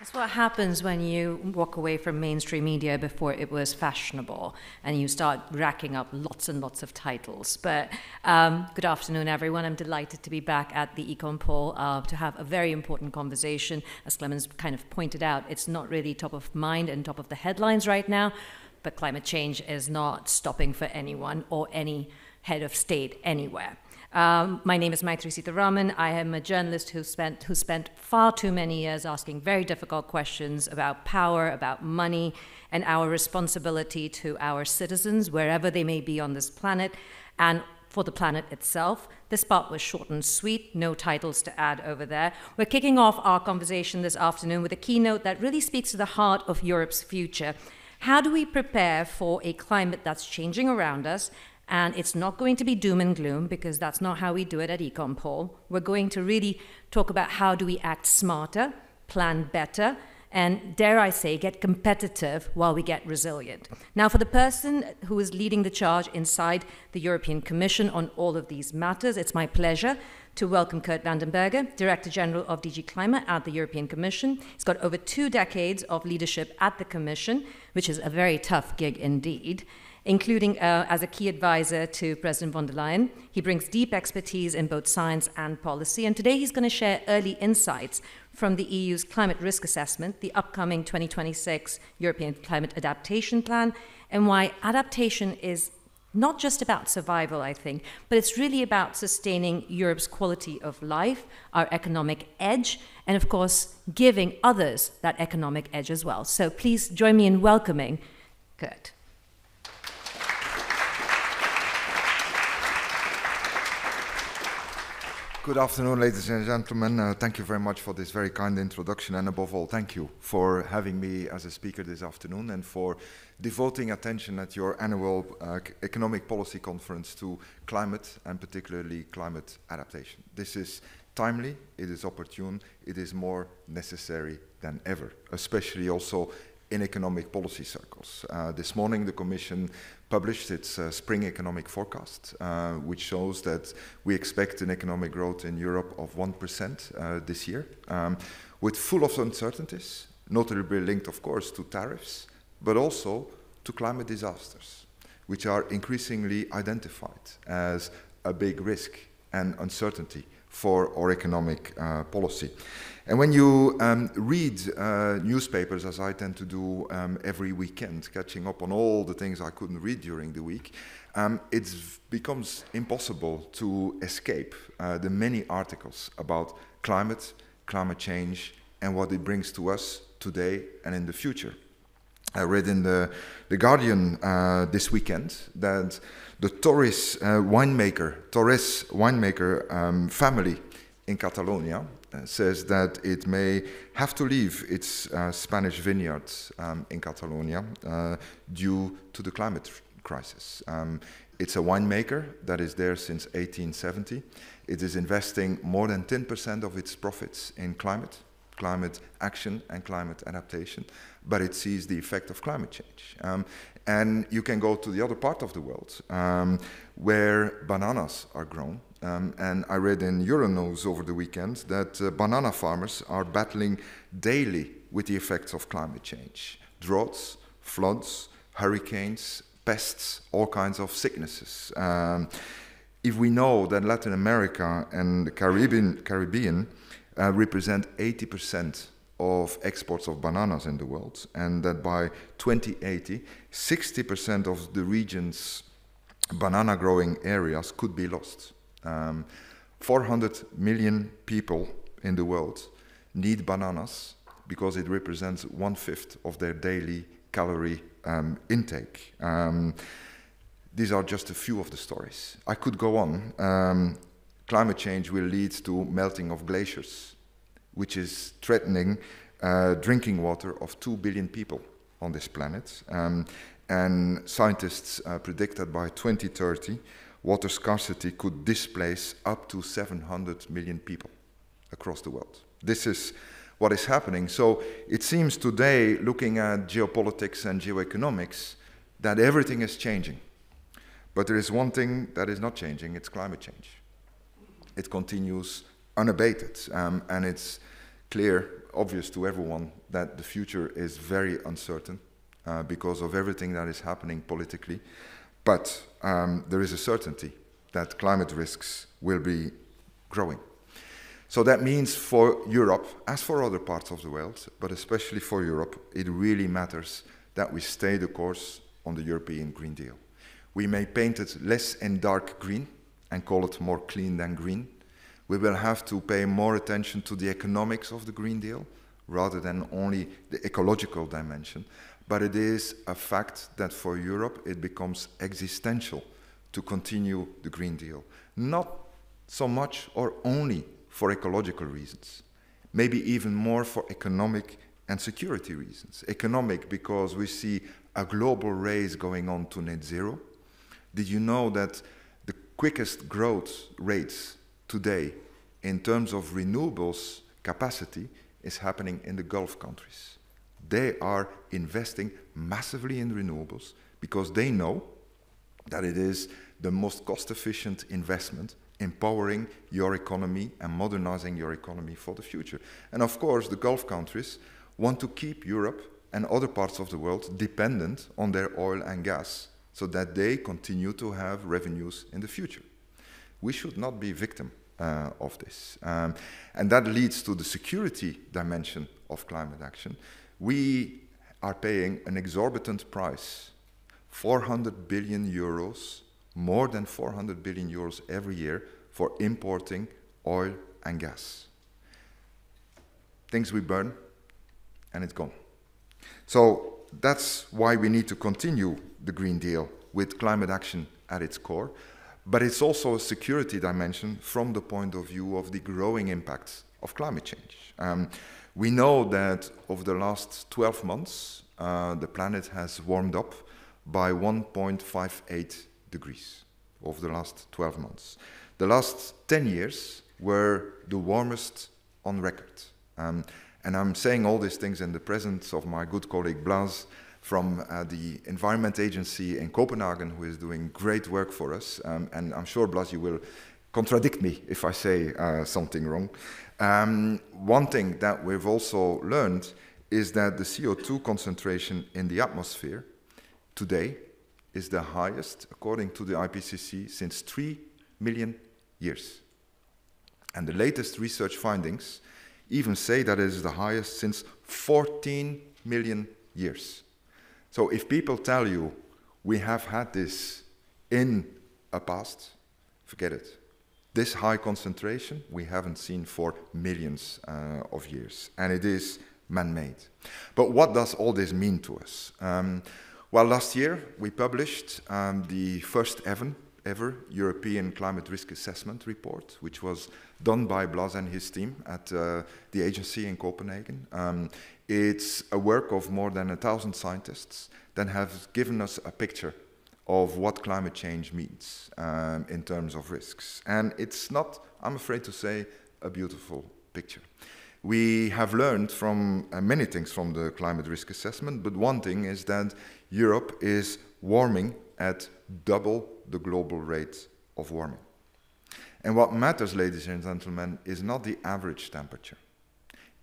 That's what happens when you walk away from mainstream media before it was fashionable and you start racking up lots and lots of titles. But good afternoon, everyone. I'm delighted to be back at the EconPol to have a very important conversation. As Clemens kind of pointed out, it's not really top of mind and top of the headlines right now, but climate change is not stopping for anyone or any head of state anywhere. My name is Maithreyi Seetharaman. I am a journalist who spent far too many years asking very difficult questions about power, about money, and our responsibility to our citizens, wherever they may be on this planet, and for the planet itself. This part was short and sweet, no titles to add over there. We're kicking off our conversation this afternoon with a keynote that really speaks to the heart of Europe's future. How do we prepare for a climate that's changing around us? And it's not going to be doom and gloom, because that's not how we do it at EconPol. We're going to really talk about how do we act smarter, plan better, and dare I say, get competitive while we get resilient. Now, for the person who is leading the charge inside the European Commission on all of these matters, it's my pleasure to welcome Kurt Vandenberghe, Director General of DG Clima at the European Commission. He's got over 2 decades of leadership at the Commission, which is a very tough gig indeed, including as a key advisor to President von der Leyen. He brings deep expertise in both science and policy, and today he's going to share early insights from the EU's climate risk assessment, the upcoming 2026 European Climate Adaptation Plan, and why adaptation is not just about survival, I think, but it's really about sustaining Europe's quality of life, our economic edge, and of course, giving others that economic edge as well. So please join me in welcoming Kurt. Good afternoon, ladies and gentlemen. Thank you very much for this very kind introduction, and above all, thank you for having me as a speaker this afternoon and for devoting attention at your annual economic policy conference to climate, and particularly climate adaptation. This is timely, it is opportune, it is more necessary than ever, especially also in economic policy circles. This morning the Commission published its spring economic forecast, which shows that we expect an economic growth in Europe of 1% this year, with full of uncertainties, notably linked of course to tariffs, but also to climate disasters, which are increasingly identified as a big risk and uncertainty for our economic policy. And when you read newspapers, as I tend to do every weekend, catching up on all the things I couldn't read during the week, it becomes impossible to escape the many articles about climate change, and what it brings to us today and in the future. I read in the Guardian this weekend that the Torres winemaker family in Catalonia says that it may have to leave its Spanish vineyards in Catalonia due to the climate crisis. It's a winemaker that is there since 1870. It is investing more than 10% of its profits in climate action and climate adaptation, but it sees the effect of climate change. And you can go to the other part of the world where bananas are grown. And I read in Euronews over the weekend that banana farmers are battling daily with the effects of climate change. Droughts, floods, hurricanes, pests, all kinds of sicknesses. If we know that Latin America and the Caribbean represent 80% of exports of bananas in the world, and that by 2080, 60% of the region's banana growing areas could be lost. 400 million people in the world need bananas because it represents 1/5 of their daily calorie intake. These are just a few of the stories. I could go on. Climate change will lead to melting of glaciers, which is threatening drinking water of 2 billion people on this planet. And scientists predict that by 2030, water scarcity could displace up to 700 million people across the world. This is what is happening. So it seems today, looking at geopolitics and geoeconomics, that everything is changing. But there is one thing that is not changing, it's climate change. It continues unabated, and it's clear, obvious to everyone that the future is very uncertain because of everything that is happening politically. But there is a certainty that climate risks will be growing. So that means for Europe, as for other parts of the world, but especially for Europe, it really matters that we stay the course on the European Green Deal. We may paint it less in dark green and call it more clean than green. We will have to pay more attention to the economics of the Green Deal rather than only the ecological dimension. But it is a fact that for Europe it becomes existential to continue the Green Deal. Not so much or only for ecological reasons, maybe even more for economic and security reasons. Economic because we see a global race going on to net zero. Did you know that the quickest growth rates today in terms of renewables capacity is happening in the Gulf countries? They are investing massively in renewables because they know that it is the most cost-efficient investment empowering your economy and modernizing your economy for the future. And of course, the Gulf countries want to keep Europe and other parts of the world dependent on their oil and gas so that they continue to have revenues in the future. We should not be victim of this. And that leads to the security dimension of climate action. We are paying an exorbitant price, 400 billion euros, more than 400 billion euros every year for importing oil and gas. Things we burn, and it's gone. So that's why we need to continue the Green Deal with climate action at its core. But it's also a security dimension from the point of view of the growing impacts of climate change. We know that over the last 12 months, the planet has warmed up by 1.58 degrees over the last 12 months. The last 10 years were the warmest on record. And I'm saying all these things in the presence of my good colleague Blas from the Environment Agency in Copenhagen, who is doing great work for us. And I'm sure, Blas, you will contradict me if I say something wrong. One thing that we've also learned is that the CO2 concentration in the atmosphere today is the highest, according to the IPCC, since 3 million years. And the latest research findings even say that it is the highest since 14 million years. So if people tell you we have had this in a past, forget it. This high concentration we haven't seen for millions of years, and it is man-made. But what does all this mean to us? Well, last year we published the first ever European Climate Risk Assessment report, which was done by Blas and his team at the agency in Copenhagen. It's a work of more than 1,000 scientists that have given us a picture of what climate change means in terms of risks. And it's not, I'm afraid to say, a beautiful picture. We have learned from many things from the climate risk assessment, but one thing is that Europe is warming at double the global rate of warming. And what matters, ladies and gentlemen, is not the average temperature.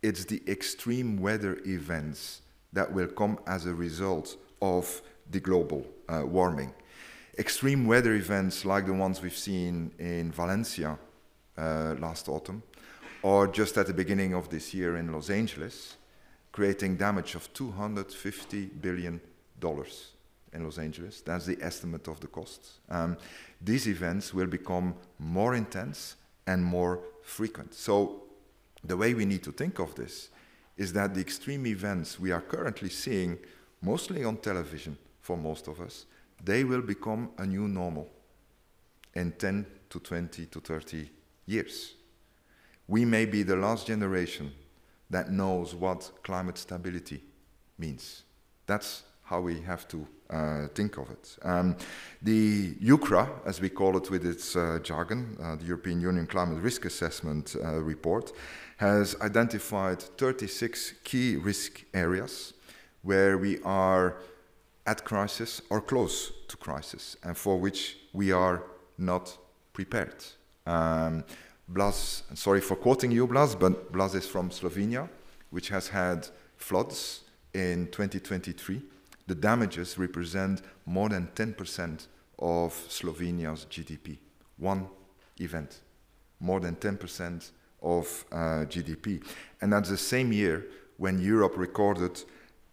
It's the extreme weather events that will come as a result of the global warming. Extreme weather events like the ones we've seen in Valencia last autumn, or just at the beginning of this year in Los Angeles, creating damage of $250 billion in Los Angeles. That's the estimate of the costs. These events will become more intense and more frequent. So the way we need to think of this is that the extreme events we are currently seeing, mostly on television for most of us, they will become a new normal in 10 to 20 to 30 years. We may be the last generation that knows what climate stability means. That's how we have to think of it. The UCRA, as we call it with its jargon, the European Union Climate Risk Assessment report, has identified 36 key risk areas where we are at crisis or close to crisis, and for which we are not prepared. Blas, sorry for quoting you, Blas, but Blas is from Slovenia, which has had floods in 2023. The damages represent more than 10% of Slovenia's GDP. One event, more than 10% of GDP. And that's the same year when Europe recorded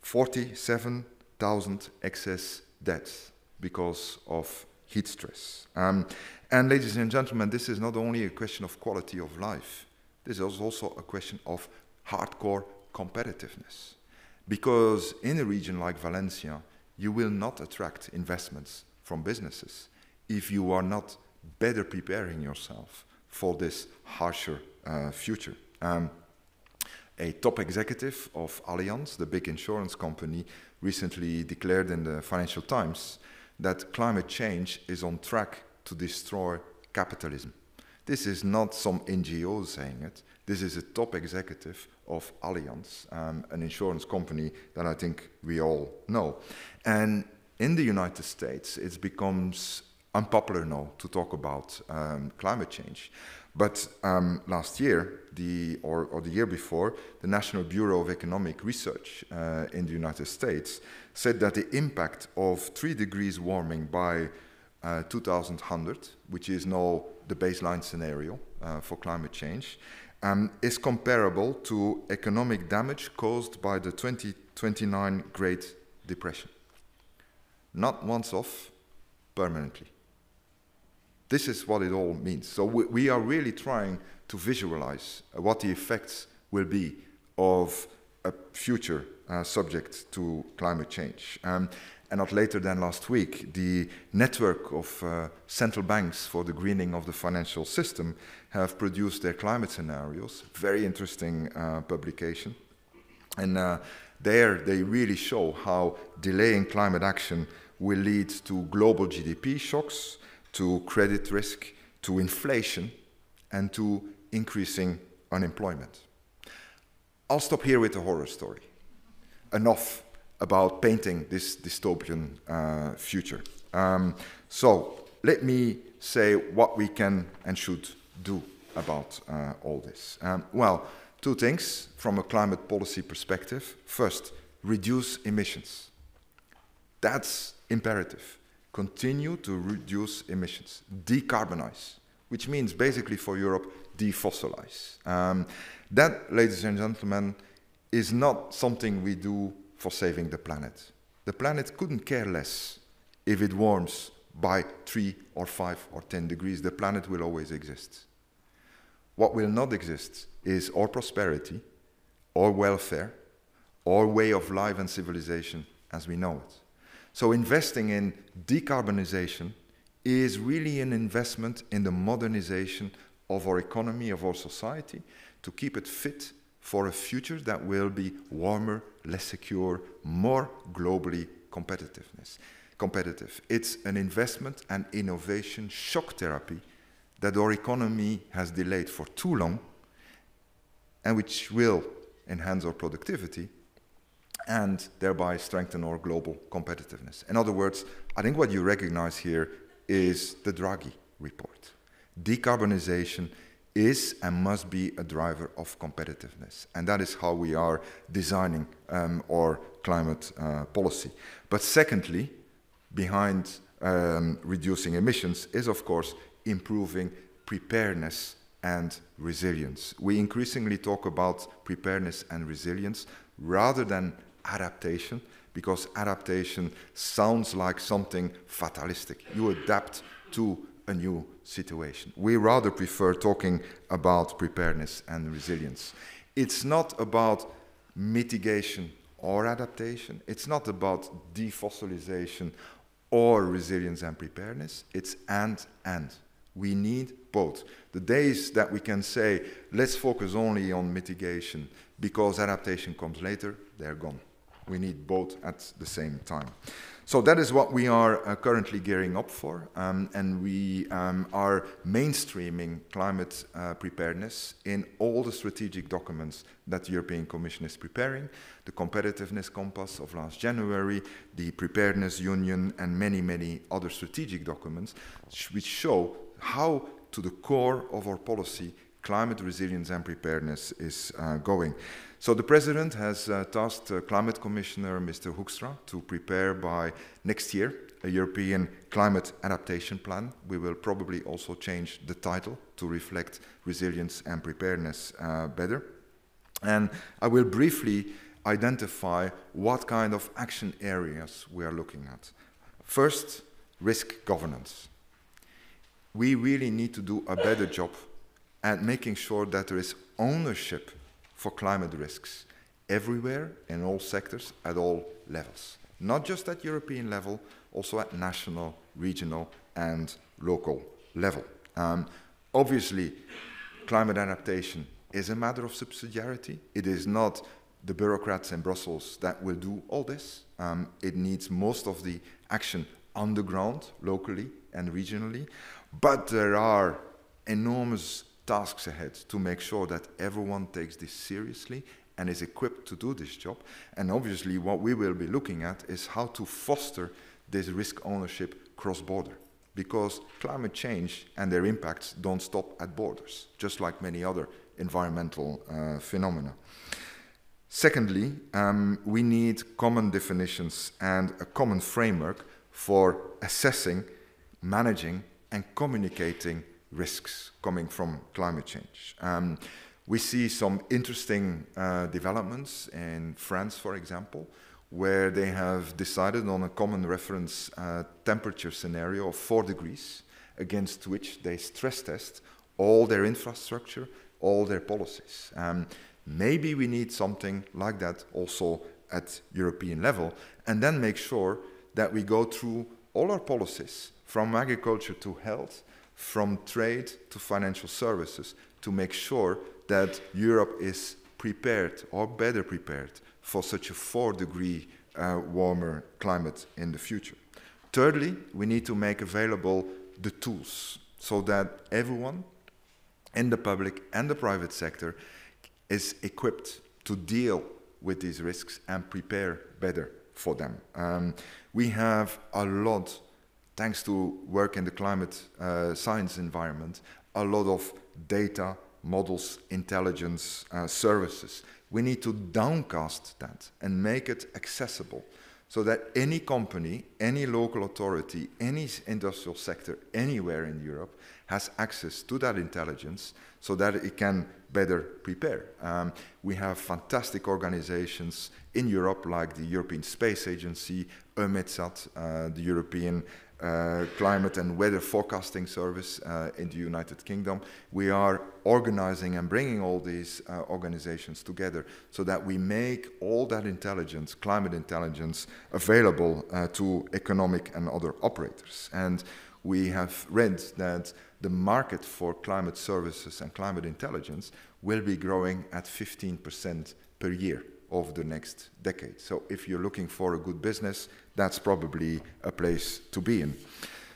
47,000 excess deaths because of heat stress. And ladies and gentlemen, this is not only a question of quality of life, this is also a question of hardcore competitiveness. Because in a region like Valencia, you will not attract investments from businesses if you are not better preparing yourself for this harsher future. A top executive of Allianz, the big insurance company, recently declared in the Financial Times that climate change is on track to destroy capitalism. This is not some NGO saying it. This is a top executive of Allianz, an insurance company that I think we all know. And in the United States, it becomes unpopular now to talk about climate change. But last year, or the year before, the National Bureau of Economic Research in the United States said that the impact of 3 degrees warming by 2100, which is now the baseline scenario for climate change, is comparable to economic damage caused by the 2029 Great Depression. Not once off, permanently. This is what it all means. So we are really trying to visualize what the effects will be of a future subject to climate change. And not later than last week, the network of central banks for the greening of the financial system have produced their climate scenarios. Very interesting publication. And there they really show how delaying climate action will lead to global GDP shocks, to credit risk, to inflation, and to increasing unemployment. I'll stop here with the horror story. Enough about painting this dystopian future. So let me say what we can and should do about all this. Well, 2 things from a climate policy perspective. First, reduce emissions. That's imperative. Continue to reduce emissions. Decarbonize, which means basically for Europe, defossilize. That, ladies and gentlemen, is not something we do for saving the planet. The planet couldn't care less if it warms by 3 or 5 or 10 degrees. The planet will always exist. What will not exist is our prosperity, our welfare, our way of life and civilization as we know it. So investing in decarbonization is really an investment in the modernization of our economy, of our society, to keep it fit for a future that will be warmer, less secure, more globally competitive. It's an investment and innovation shock therapy that our economy has delayed for too long and which will enhance our productivity and thereby strengthen our global competitiveness. In other words, I think what you recognize here is the Draghi report. Decarbonization is and must be a driver of competitiveness. And that is how we are designing our climate policy. But secondly, behind reducing emissions is, of course, improving preparedness and resilience. We increasingly talk about preparedness and resilience rather than adaptation, because adaptation sounds like something fatalistic. You adapt to a new situation. We rather prefer talking about preparedness and resilience. It's not about mitigation or adaptation. It's not about defossilization or resilience and preparedness. It's and. We need both. The days that we can say, let's focus only on mitigation because adaptation comes later, they're gone. We need both at the same time. So that is what we are currently gearing up for, and we are mainstreaming climate preparedness in all the strategic documents that the European Commission is preparing, the Competitiveness Compass of last January, the Preparedness Union, and many, many other strategic documents which show how to the core of our policy, climate resilience and preparedness is going. So the President has tasked Climate Commissioner Mr. Hoekstra to prepare by next year a European Climate Adaptation Plan. We will probably also change the title to reflect resilience and preparedness better. And I will briefly identify what kind of action areas we are looking at. First, risk governance. We really need to do a better job at making sure that there is ownership for climate risks everywhere, in all sectors, at all levels. Not just at European level, also at national, regional, and local level. Obviously, climate adaptation is a matter of subsidiarity. It is not the bureaucrats in Brussels that will do all this. It needs most of the action on the ground, locally and regionally. But there are enormous tasks ahead to make sure that everyone takes this seriously and is equipped to do this job. And obviously what we will be looking at is how to foster this risk ownership cross-border, because climate change and their impacts don't stop at borders, just like many other environmental phenomena. Secondly, we need common definitions and a common framework for assessing, managing, and communicating risks coming from climate change. We see some interesting developments in France, for example, where they have decided on a common reference temperature scenario of 4 degrees, against which they stress test all their infrastructure, all their policies. Maybe we need something like that also at European level, and then make sure that we go through all our policies, from agriculture to health, from trade to financial services, to make sure that Europe is prepared, or better prepared, for such a 4-degree warmer climate in the future. Thirdly, we need to make available the tools so that everyone in the public and the private sector is equipped to deal with these risks and prepare better for them. We have a lot, thanks to work in the climate science environment, a lot of data, models, intelligence, services. We need to downcast that and make it accessible so that any company, any local authority, any industrial sector anywhere in Europe has access to that intelligence so that it can better prepare. We have fantastic organizations in Europe like the European Space Agency, EUMETSAT, the European Climate and Weather Forecasting Service in the United Kingdom. We are organizing and bringing all these organizations together so that we make all that intelligence, climate intelligence, available to economic and other operators. And we have read that the market for climate services and climate intelligence will be growing at 15% per year over the next decade. So if you're looking for a good business, that's probably a place to be in.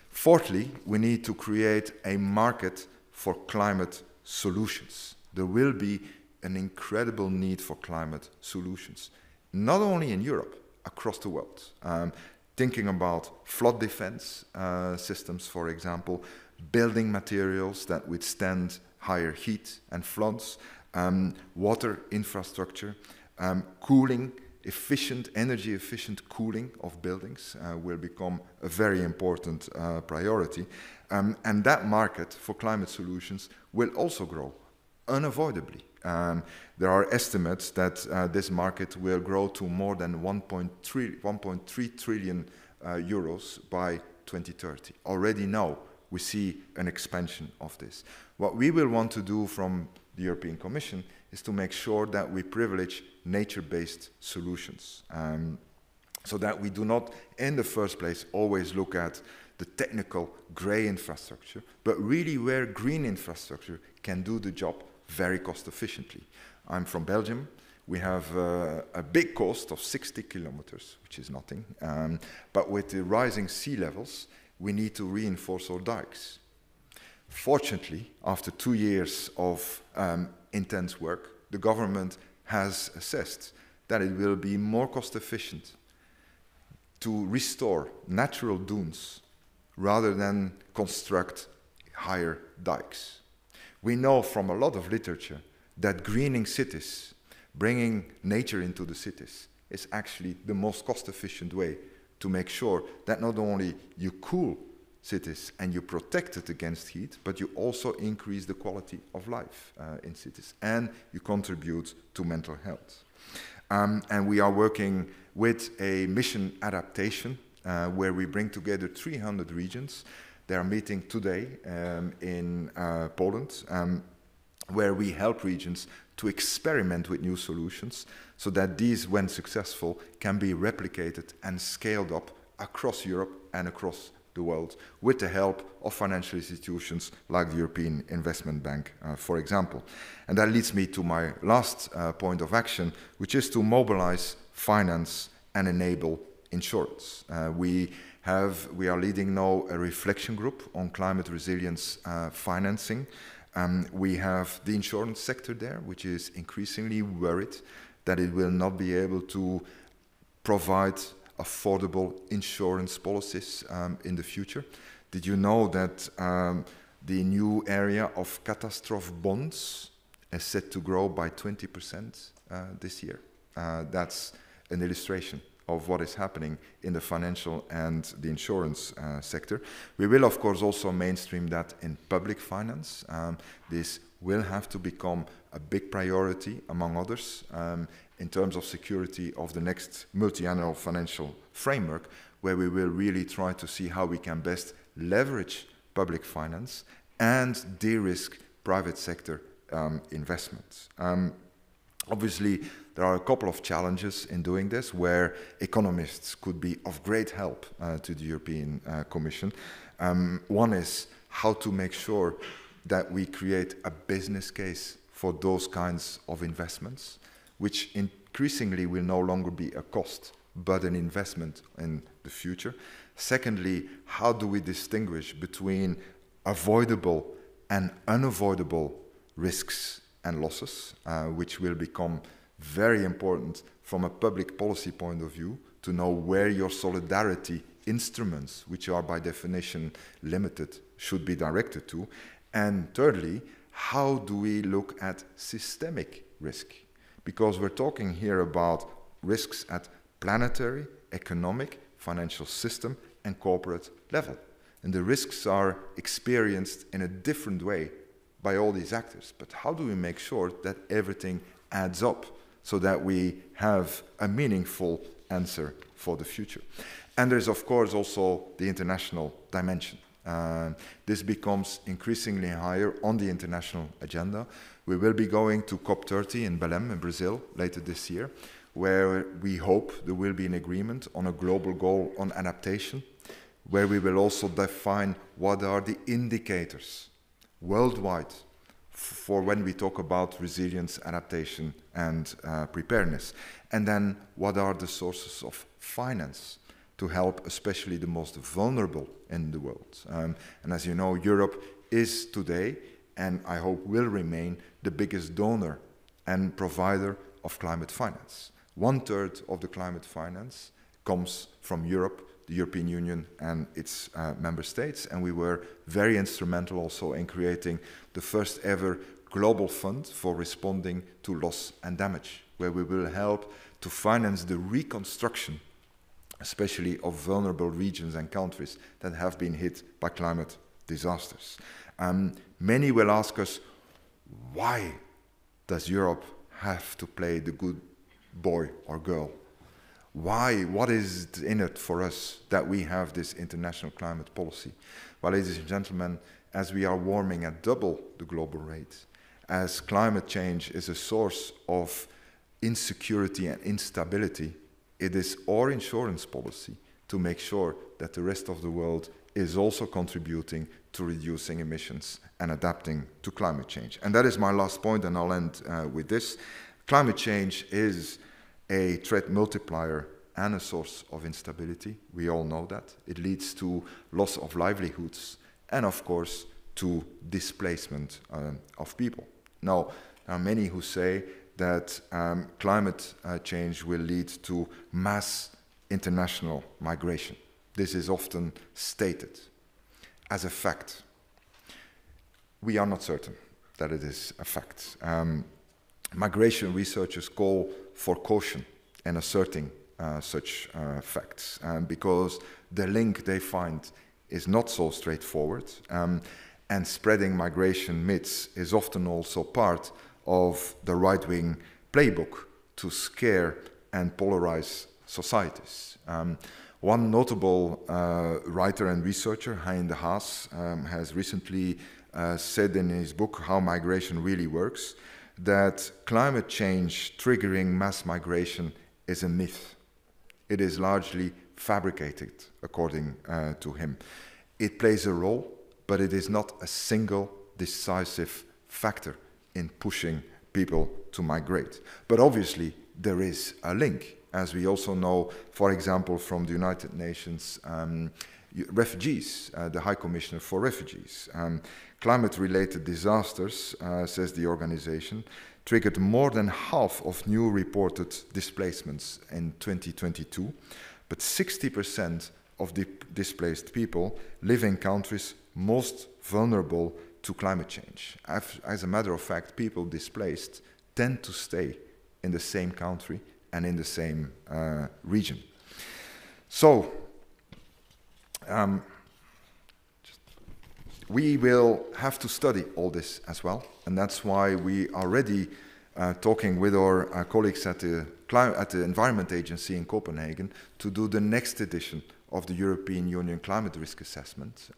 Fourthly, we need to create a market for climate solutions. There will be an incredible need for climate solutions, not only in Europe, across the world. Thinking about flood defense systems, for example, building materials that withstand higher heat and floods, water infrastructure, cooling, energy efficient cooling of buildings will become a very important priority. And that market for climate solutions will also grow unavoidably. There are estimates that this market will grow to more than 1.3 trillion euros by 2030. Already now, we see an expansion of this. What we will want to do from the European Commission is to make sure that we privilege nature-based solutions, so that we do not, in the first place, always look at the technical grey infrastructure, but really where green infrastructure can do the job very cost efficiently. I'm from Belgium. We have a big coast of 60 kilometers, which is nothing, but with the rising sea levels, we need to reinforce our dikes. Fortunately, after 2 years of intense work, the government has assessed that it will be more cost efficient to restore natural dunes rather than construct higher dikes. We know from a lot of literature that greening cities, bringing nature into the cities, is actually the most cost-efficient way to make sure that not only you cool cities and you protect it against heat, but you also increase the quality of life in cities, and you contribute to mental health. And we are working with a mission adaptation where we bring together 300 regions. They are meeting today in Poland, where we help regions to experiment with new solutions so that these, when successful, can be replicated and scaled up across Europe and across the world with the help of financial institutions like the European Investment Bank, for example. And that leads me to my last point of action, which is to mobilize, finance, and enable insurance. We are leading now a reflection group on climate resilience financing. We have the insurance sector there, which is increasingly worried that it will not be able to provide affordable insurance policies in the future. Did you know that the new area of catastrophe bonds is set to grow by 20% this year? That's an illustration of what is happening in the financial and the insurance sector. We will, of course, also mainstream that in public finance. This will have to become a big priority, among others, in terms of security of the next multi-annual financial framework, where we will really try to see how we can best leverage public finance and de-risk private sector investments. Obviously, there are a couple of challenges in doing this where economists could be of great help to the European Commission. One is how to make sure that we create a business case for those kinds of investments, which increasingly will no longer be a cost, but an investment in the future. Secondly, how do we distinguish between avoidable and unavoidable risks and losses, which will become very important from a public policy point of view to know where your solidarity instruments, which are by definition limited, should be directed to. And thirdly, how do we look at systemic risk? Because we're talking here about risks at planetary, economic, financial system, and corporate level. And the risks are experienced in a different way by all these actors. But how do we make sure that everything adds up so that we have a meaningful answer for the future? And there's, of course, also the international dimension. This becomes increasingly higher on the international agenda. We will be going to COP30 in Belém, in Brazil, later this year, where we hope there will be an agreement on a global goal on adaptation, where we will also define what are the indicators worldwide for when we talk about resilience, adaptation, and preparedness. And then what are the sources of finance to help especially the most vulnerable in the world. And as you know, Europe is today, and I hope will remain, the biggest donor and provider of climate finance. 1/3 of the climate finance comes from Europe, the European Union and its member states, and we were very instrumental also in creating the first ever global fund for responding to loss and damage, where we will help to finance the reconstruction, especially of vulnerable regions and countries that have been hit by climate disasters. Many will ask us, why does Europe have to play the good boy or girl? Why? What is in it for us that we have this international climate policy? Well, ladies and gentlemen, as we are warming at double the global rate, as climate change is a source of insecurity and instability, it is our insurance policy to make sure that the rest of the world is also contributing to reducing emissions and adapting to climate change. And that is my last point, and I'll end with this. Climate change is a threat multiplier and a source of instability. We all know that. It leads to loss of livelihoods and, of course, to displacement of people. Now, there are many who say that climate change will lead to mass international migration. This is often stated as a fact. we are not certain that it is a fact. Migration researchers call for caution in asserting such facts because the link they find is not so straightforward, and spreading migration myths is often also part of the right-wing playbook to scare and polarize societies. One notable writer and researcher, Hein de Haas, has recently said in his book How Migration Really Works that climate change triggering mass migration is a myth. It is largely fabricated, according to him. It plays a role, but it is not a single decisive factor in pushing people to migrate. But obviously, there is a link, as we also know, for example, from the United Nations refugees, the High Commissioner for Refugees. Climate-related disasters, says the organization, triggered more than half of new reported displacements in 2022, but 60% of the displaced people live in countries most vulnerable to climate change. As a matter of fact, people displaced tend to stay in the same country and in the same region. So, we will have to study all this as well, and that's why we are already talking with our colleagues at the Environment Agency in Copenhagen to do the next edition of the European Union Climate Risk Assessment,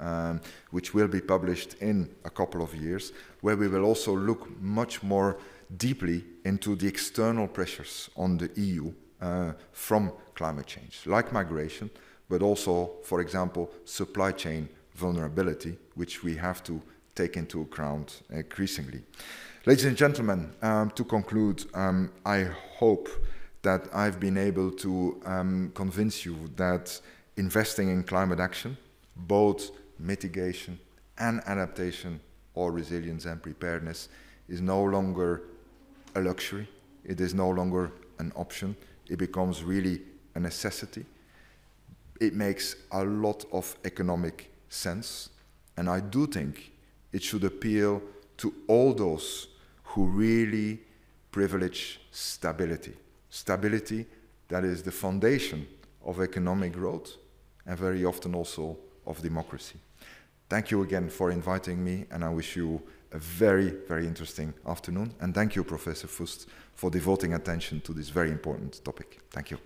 which will be published in a couple of years, where we will also look much more deeply into the external pressures on the EU from climate change, like migration, but also, for example, supply chain vulnerability, which we have to take into account increasingly. Ladies and gentlemen, to conclude, I hope that I've been able to convince you that investing in climate action, both mitigation and adaptation or resilience and preparedness, is no longer a luxury. It is no longer an option. It becomes really a necessity. It makes a lot of economic sense, and I do think it should appeal to all those who really privilege stability. Stability that is the foundation of economic growth and very often also of democracy. Thank you again for inviting me, and I wish you a very, very interesting afternoon. And thank you, Professor Fust, for devoting attention to this very important topic. Thank you.